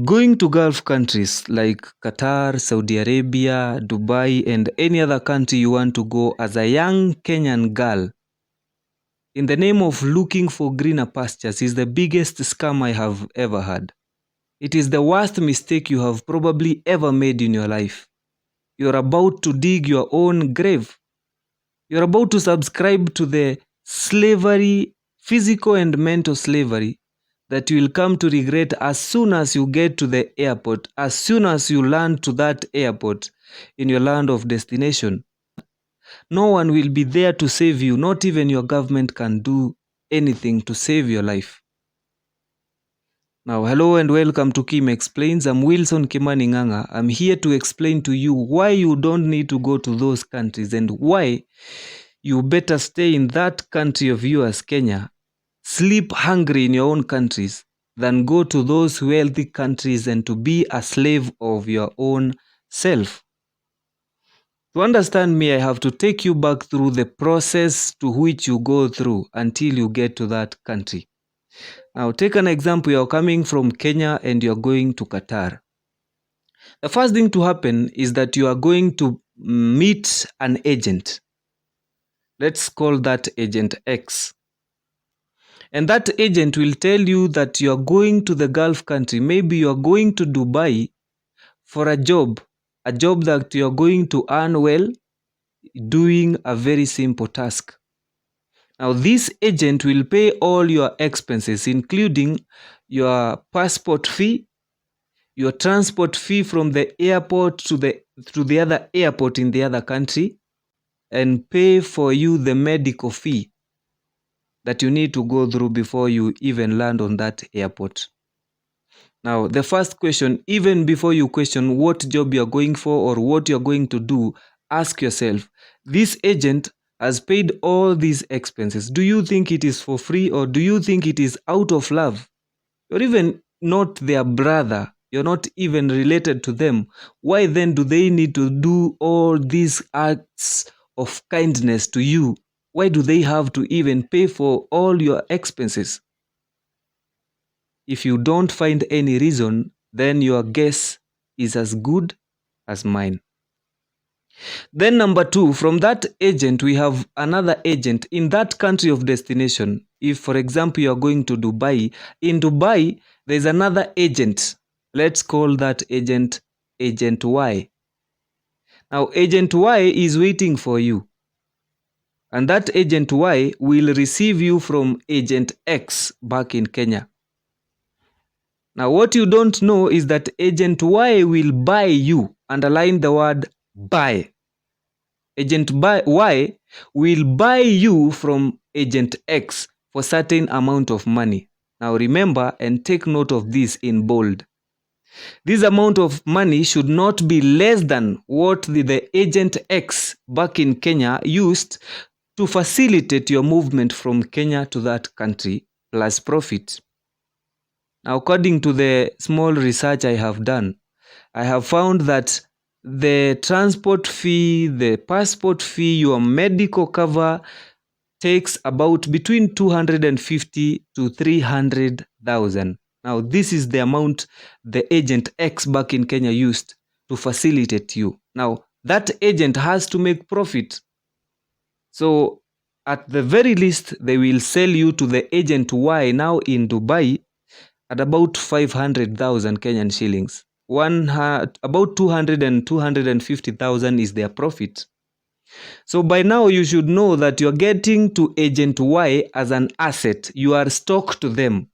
Going to Gulf countries like Qatar, Saudi Arabia, Dubai, and any other country you want to go as a young Kenyan girl in the name of looking for greener pastures is the biggest scam I have ever had. It is the worst mistake you have probably ever made in your life. You're about to dig your own grave. You're about to subscribe to the slavery, physical and mental slavery, that you will come to regret as soon as you get to the airport, as soon as you land to that airport in your land of destination. No one will be there to save you. Not even your government can do anything to save your life. Now, hello and welcome to Kim Explains. I'm Wilson Kimani Nganga. I'm here to explain to you why you don't need to go to those countries and why you better stay in that country of yours, Kenya. Sleep hungry in your own countries than go to those wealthy countries and to be a slave of your own self. To understand me, I have to take you back through the process to which you go through until you get to that country. Now, take an example. You're coming from Kenya and you're going to Qatar. The first thing to happen is that you are going to meet an agent. Let's call that agent X. And that agent will tell you that you are going to the Gulf country. Maybe you are going to Dubai for a job that you are going to earn well doing a very simple task. Now, this agent will pay all your expenses, including your passport fee, your transport fee from the airport to the other airport in the other country, and pay for you the medical fee that you need to go through before you even land on that airport. Now, the first question, even before you question what job you're going for or what you're going to do, ask yourself, this agent has paid all these expenses. Do you think it is for free or do you think it is out of love? You're even not their brother. You're not even related to them. Why then do they need to do all these acts of kindness to you? Why do they have to even pay for all your expenses? If you don't find any reason, then your guess is as good as mine. Then number two, from that agent, we have another agent in that country of destination. If, for example, you are going to Dubai, in Dubai, there's another agent. Let's call that agent Agent Y. Now, Agent Y is waiting for you. And that Agent Y will receive you from Agent X back in Kenya. Now, what you don't know is that Agent Y will buy you. Underline the word buy. Agent Y will buy you from Agent X for certain amount of money. Now remember and take note of this in bold. This amount of money should not be less than what the Agent X back in Kenya used to facilitate your movement from Kenya to that country plus profit. Now, according to the small research I have done, I have found that the transport fee, the passport fee, your medical cover takes about between 250 to 300,000. Now, this is the amount the Agent X back in Kenya used to facilitate you. Now, that agent has to make profit. So, at the very least, they will sell you to the Agent Y now in Dubai at about 500,000 Kenyan shillings. About 200 and 250,000 is their profit. So by now you should know that you're getting to Agent Y as an asset. You are stock to them.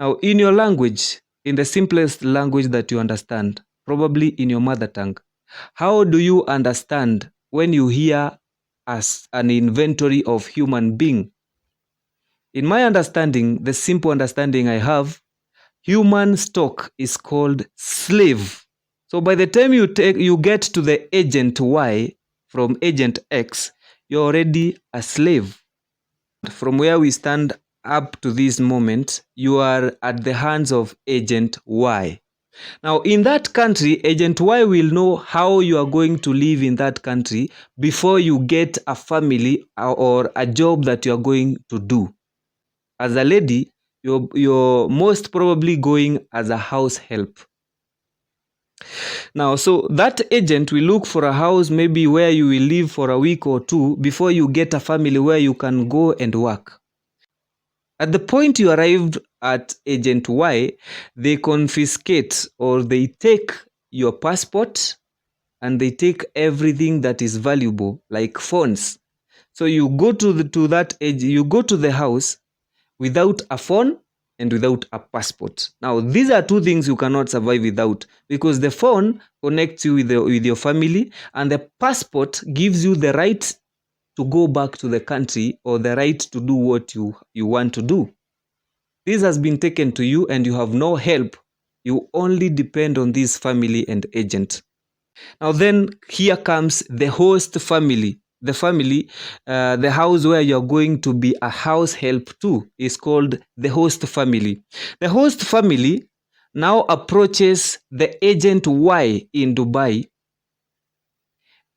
Now in your language, in the simplest language that you understand, probably in your mother tongue, how do you understand when you hear as an inventory of human being? In my understanding, the simple understanding I have, human stock is called slave. So by the time you get to the Agent Y from Agent X, you're already a slave. From where we stand up to this moment, you are at the hands of Agent Y. Now, in that country, Agent Y will know how you are going to live in that country before you get a family or a job that you are going to do. As a lady, you're most probably going as a house help. Now, so that agent will look for a house maybe where you will live for a week or two before you get a family where you can go and work. At the point you arrived at Agent Y, they confiscate or they take your passport and they take everything that is valuable, like phones. So you go to that age, you go to the house without a phone and without a passport. Now, these are two things you cannot survive without, because the phone connects you with your family, and the passport gives you the right to go back to the country or the right to do what you want to do. This has been taken to you and you have no help. You only depend on this family and agent. Now then, here comes the host family. The family, the house where you're going to be a house help to is called the host family. The host family now approaches the agent Y in Dubai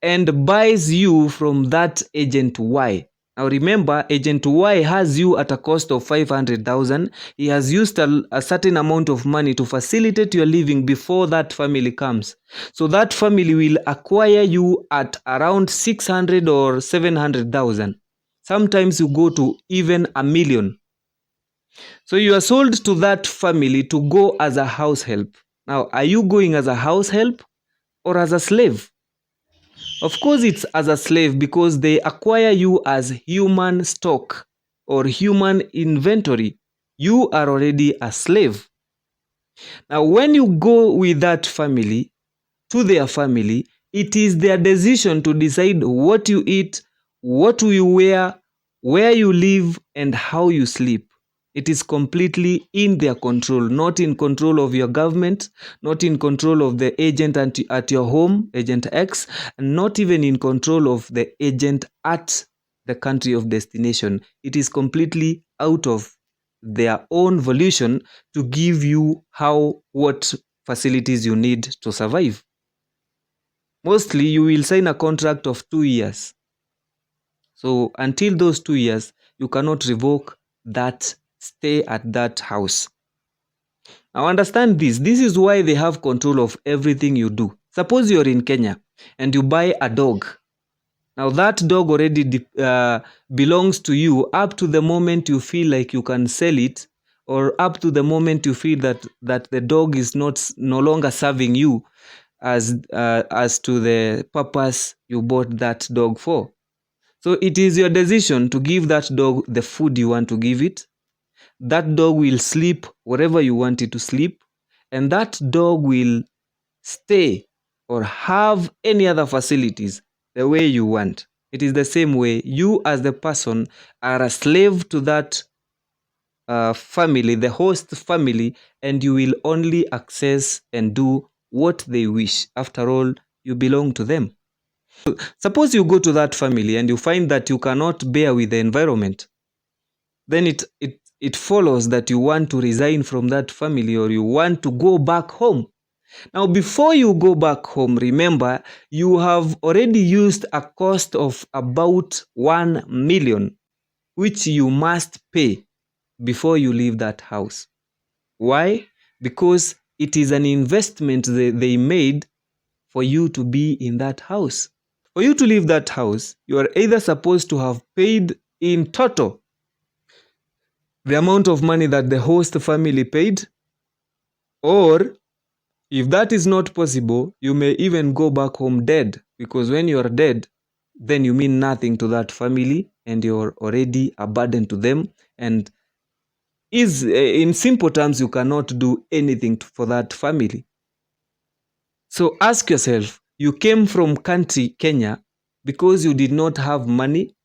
and buys you from that agent Y. Now remember, agent Y has you at a cost of 500,000. He has used a certain amount of money to facilitate your living before that family comes. So that family will acquire you at around 600 or 700,000. Sometimes you go to even a million. So you are sold to that family to go as a house help. Now, are you going as a house help or as a slave? Of course, it's as a slave because they acquire you as human stock or human inventory. You are already a slave. Now, when you go with that family to their family, it is their decision to decide what you eat, what you wear, where you live, and how you sleep. It is completely in their control, not in control of your government, not in control of the agent at your home, Agent X, and not even in control of the agent at the country of destination. It is completely out of their own volition to give you what facilities you need to survive. Mostly, you will sign a contract of 2 years. So until those 2 years, you cannot revoke that stay at that house. Now understand this. This is why they have control of everything you do. Suppose you're in Kenya and you buy a dog. Now that dog already belongs to you up to the moment you feel like you can sell it, or up to the moment you feel that the dog is no longer serving you as to the purpose you bought that dog for. So it is your decision to give that dog the food you want to give it. That dog will sleep wherever you want it to sleep, and that dog will stay or have any other facilities the way you want. It is the same way you as the person are a slave to that family, the host family, and you will only access and do what they wish. After all, you belong to them. Suppose you go to that family and you find that you cannot bear with the environment, then it follows that you want to resign from that family or you want to go back home. Now, before you go back home, remember, you have already used a cost of about 1 million, which you must pay before you leave that house. Why? Because it is an investment they made for you to be in that house. For you to leave that house, you are either supposed to have paid in total the amount of money that the host family paid, or if that is not possible, you may even go back home dead, because when you are dead, then you mean nothing to that family and you're already a burden to them, and in simple terms, you cannot do anything for that family. So ask yourself, you came from country Kenya because you did not have money,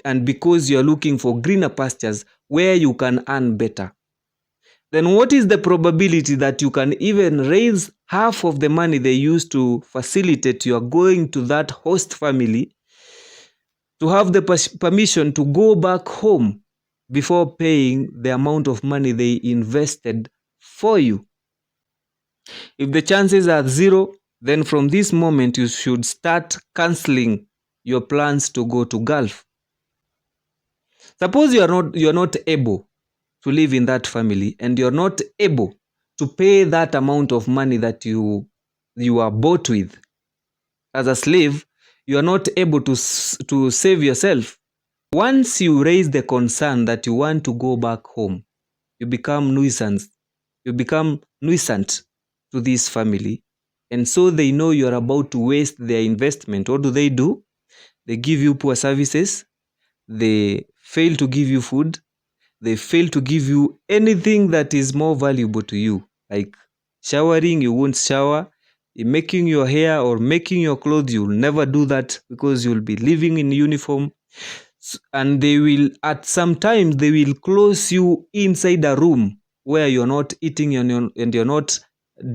and because you're looking for greener pastures where you can earn better. Then what is the probability that you can even raise half of the money they use to facilitate your going to that host family to have the permission to go back home before paying the amount of money they invested for you? If the chances are zero, then from this moment you should start cancelling your plans to go to Gulf. Suppose you're not able to live in that family and you're not able to pay that amount of money that you are bought with. As a slave, you are not able to save yourself. Once you raise the concern that you want to go back home, you become nuisance. You become nuisance to this family. And so they know you are about to waste their investment. What do? They give you poor services. They fail to give you food. They fail to give you anything that is more valuable to you. Like showering, you won't shower. Making your hair or making your clothes, you'll never do that because you'll be living in uniform. And they will, at some times, they will close you inside a room where you're not eating and you're not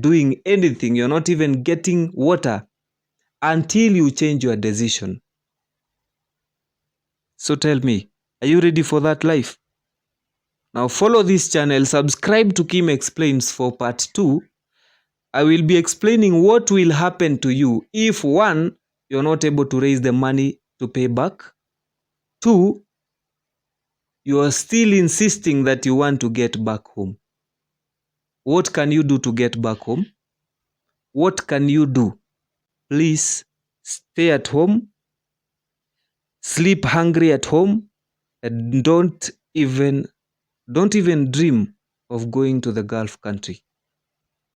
doing anything. You're not even getting water until you change your decision. So tell me, are you ready for that life? Now follow this channel, subscribe to Kim Explains for part 2. I will be explaining what will happen to you if 1, you're not able to raise the money to pay back. 2, you are still insisting that you want to get back home. What can you do to get back home? What can you do? Please stay at home, sleep hungry at home, and don't even dream of going to the Gulf country.